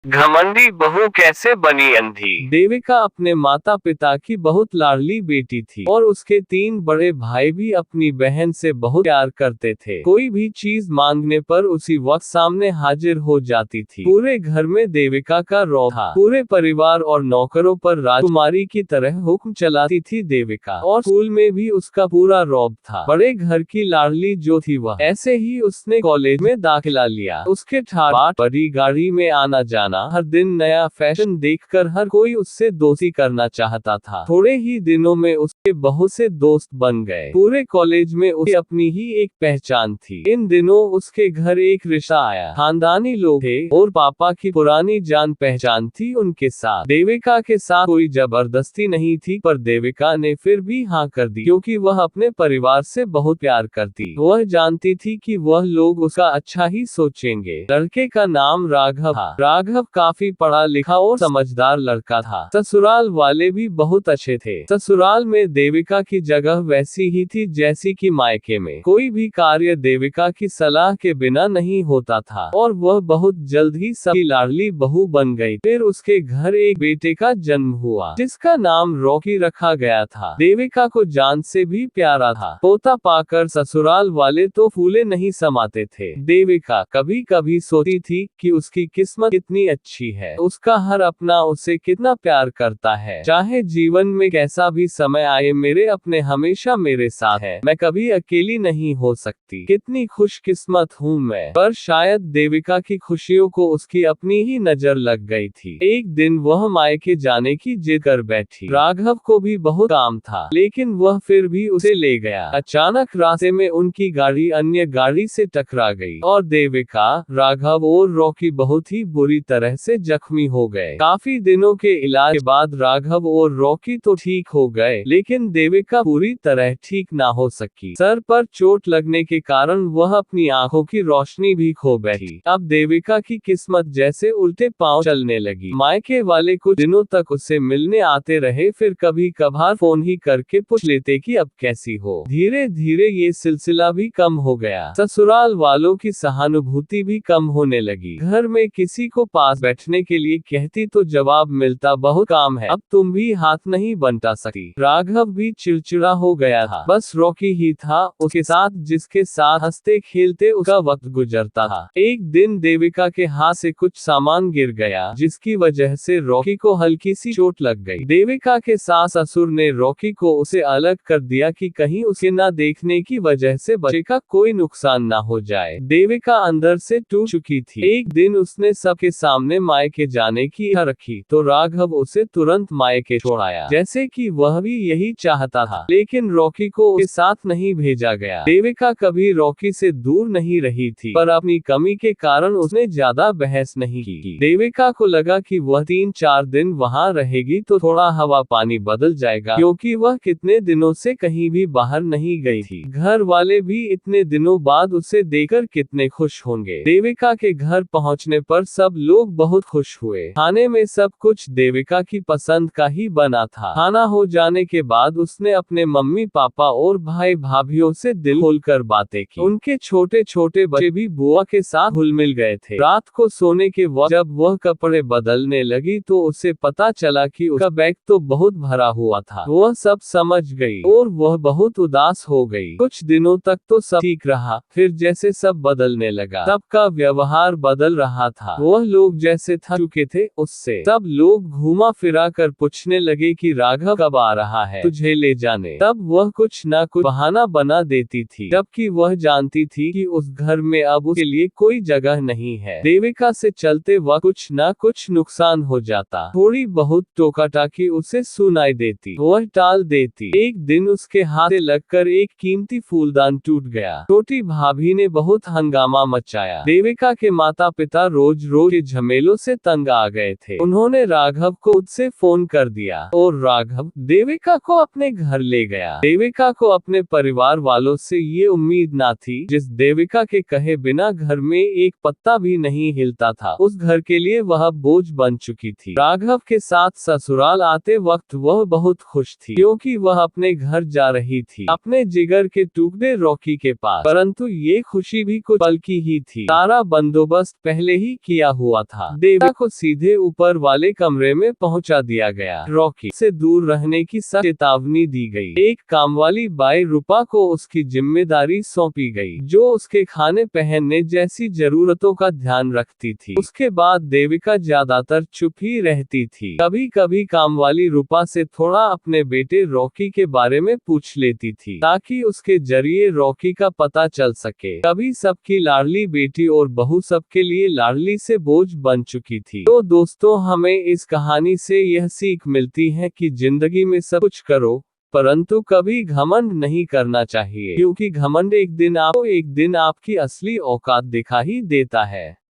घमंडी बहू कैसे बनी अंधी। देविका अपने माता पिता की बहुत लाडली बेटी थी और उसके 3 बड़े भाई भी अपनी बहन से बहुत प्यार करते थे। कोई भी चीज मांगने पर उसी वक्त सामने हाजिर हो जाती थी। पूरे घर में देविका का रौब था। पूरे परिवार और नौकरों पर राजकुमारी की तरह हुक्म चलाती थी देविका, और स्कूल में भी उसका पूरा रौब था। बड़े घर की लाडली जो थी वह, ऐसे ही उसने कॉलेज में दाखिला लिया। उसके ठाट बड़ी गाड़ी में आना जाना, हर दिन नया फैशन देखकर हर कोई उससे दोस्ती करना चाहता था। थोड़े ही दिनों में उसके बहुत से दोस्त बन गए। पूरे कॉलेज में उसे अपनी ही एक पहचान थी। इन दिनों उसके घर एक रिश्ता आया। खानदानी लोग थे और पापा की पुरानी जान पहचान थी उनके साथ। देविका के साथ कोई जबरदस्ती नहीं थी, पर देविका ने फिर भी हाँ कर दी, क्योंकि वह अपने परिवार से बहुत प्यार करती। वह जानती थी कि वह लोग उसका अच्छा ही सोचेंगे। लड़के का नाम राघव था। राघव काफी पढ़ा लिखा और समझदार लड़का था। ससुराल वाले भी बहुत अच्छे थे। ससुराल में देविका की जगह वैसी ही थी जैसी कि मायके में। कोई भी कार्य देविका की सलाह के बिना नहीं होता था, और वह बहुत जल्द ही सबकी लाडली बहू बन गई। फिर उसके घर एक बेटे का जन्म हुआ, जिसका नाम रॉकी रखा गया था। देविका को जान से भी प्यारा था। पोता पाकर ससुराल वाले तो फूले नहीं समाते थे। देविका कभी कभी सोचती थी कि उसकी किस्मत कितनी अच्छी है, उसका हर अपना उसे कितना प्यार करता है। चाहे जीवन में कैसा भी समय आए, मेरे अपने हमेशा मेरे साथ है। मैं कभी अकेली नहीं हो सकती। कितनी खुशकिस्मत हूँ मैं। पर शायद देविका की खुशियों को उसकी अपनी ही नजर लग गई थी। एक दिन वह मायके जाने की जिद कर बैठी। राघव को भी बहुत काम था, लेकिन वह फिर भी उसे ले गया। अचानक रास्ते में उनकी गाड़ी अन्य गाड़ी से टकरा गई, और देविका, राघव और रॉकी बहुत ही बुरी तरह से जख्मी हो गए। काफी दिनों के इलाज के बाद राघव और रॉकी तो ठीक हो गए, लेकिन देविका पूरी तरह ठीक ना हो सकी। सर पर चोट लगने के कारण वह अपनी आंखों की रोशनी भी खो बैठी। अब देविका की किस्मत जैसे उल्टे पांव चलने लगी। मायके वाले कुछ दिनों तक उससे मिलने आते रहे, फिर कभी कभार फोन ही करके पूछ लेते कि अब कैसी हो। धीरे धीरे ये सिलसिला भी कम हो गया। ससुराल वालों की सहानुभूति भी कम होने लगी। घर में किसी को पास बैठने के लिए कहती तो जवाब मिलता, बहुत काम है, अब तुम भी हाथ नहीं बंटा सकती। राघव भी चिड़चिड़ा हो गया था। बस रॉकी ही था उसके साथ, जिसके साथ हंसते खेलते उसका वक्त गुजरता था। एक दिन देविका के हाथ से कुछ सामान गिर गया, जिसकी वजह से रॉकी को हल्की सी चोट लग गई। देविका के सास ससुर ने रॉकी को उसे अलग कर दिया कि कहीं उसे न देखने की वजह से बच्चे का कोई नुकसान न हो जाए। देविका अंदर से टूट चुकी थी। एक दिन उसने सबके सामने मायके जाने की इच्छा रखी, तो राघव उसे तुरंत मायके छोड़ाया, जैसे कि वह भी यही चाहता था। लेकिन रॉकी को उसके साथ नहीं भेजा गया। देविका कभी रॉकी से दूर नहीं रही थी, पर अपनी कमी के कारण उसने ज्यादा बहस नहीं की। देविका को लगा कि वह 3-4 दिन वहाँ रहेगी तो थोड़ा हवा पानी बदल जाएगा, क्योंकि वह कितने दिनों से कहीं भी बाहर नहीं गई थी। घर वाले भी इतने दिनों बाद उसे देखकर कितने खुश होंगे। देविका के घर पहुँचने पर सब लोग बहुत खुश हुए। खाने में सब कुछ देविका की पसंद का ही बना था। खाना हो जाने के बाद उसने अपने मम्मी पापा और भाई भाभीयों से दिल खोलकर बातें की। उनके छोटे छोटे बच्चे भी बुआ के साथ घुल मिल गए थे। रात को सोने के वक्त जब वह कपड़े बदलने लगी तो उसे पता चला कि उसका बैग तो बहुत भरा हुआ था। वह सब समझ गई और वह बहुत उदास हो गई। कुछ दिनों तक तो सब ठीक रहा, फिर जैसे सब बदलने लगा, सबका व्यवहार बदल रहा था। वह लोग जैसे थक चुके थे उससे। सब लोग घुमा फिरा कर पूछने लगे कि राघव कब आ रहा है तुझे ले जाने। तब वह कुछ न कुछ बहाना बना देती थी, जबकि वह जानती थी कि उस घर में अब उसके लिए कोई जगह नहीं है। देविका से चलते वक्त कुछ न कुछ नुकसान हो जाता। थोड़ी बहुत टोका-टाकी उसे सुनाई देती, वह टाल देती। एक दिन उसके हाथ से लगकर एक कीमती फूलदान टूट गया। छोटी भाभी ने बहुत हंगामा मचाया। देविका के माता पिता रोज रोज के झमेलों से तंग आ गए थे। उन्होंने राघव को खुद से फोन कर दिया, और राघव देविका को अपने घर ले गया। देविका को अपने परिवार वालों से ये उम्मीद ना थी। जिस देविका के कहे बिना घर में एक पत्ता भी नहीं हिलता था, उस घर के लिए वह बोझ बन चुकी थी। राघव के साथ ससुराल आते वक्त वह बहुत खुश थी, क्योंकि वह अपने घर जा रही थी, अपने जिगर के टुकड़े रॉकी के पास। परंतु ये खुशी भी कुछ पल की ही थी। सारा बंदोबस्त पहले ही किया हुआ था। देविका को सीधे ऊपर वाले कमरे में पहुंचा दिया गया। रॉकी से दूर रहने की सख्त चेतावनी दी गई। एक कामवाली बाई रूपा को उसकी जिम्मेदारी सौंपी गई, जो उसके खाने पहनने जैसी जरूरतों का ध्यान रखती थी। उसके बाद देविका ज्यादातर चुप ही रहती थी। कभी कभी कामवाली रूपा से थोड़ा अपने बेटे रॉकी के बारे में पूछ लेती थी, ताकि उसके जरिए रॉकी का पता चल सके। कभी सबकी लाडली बेटी और बहू सबके लिए लाडली से बोझ बन चुकी थी। तो दोस्तों, हमें इस कहानी से यह सीख मिलती है कि जिंदगी में सब कुछ करो, परंतु कभी घमंड नहीं करना चाहिए, क्योंकि घमंड एक दिन आपकी असली औकात दिखा ही देता है।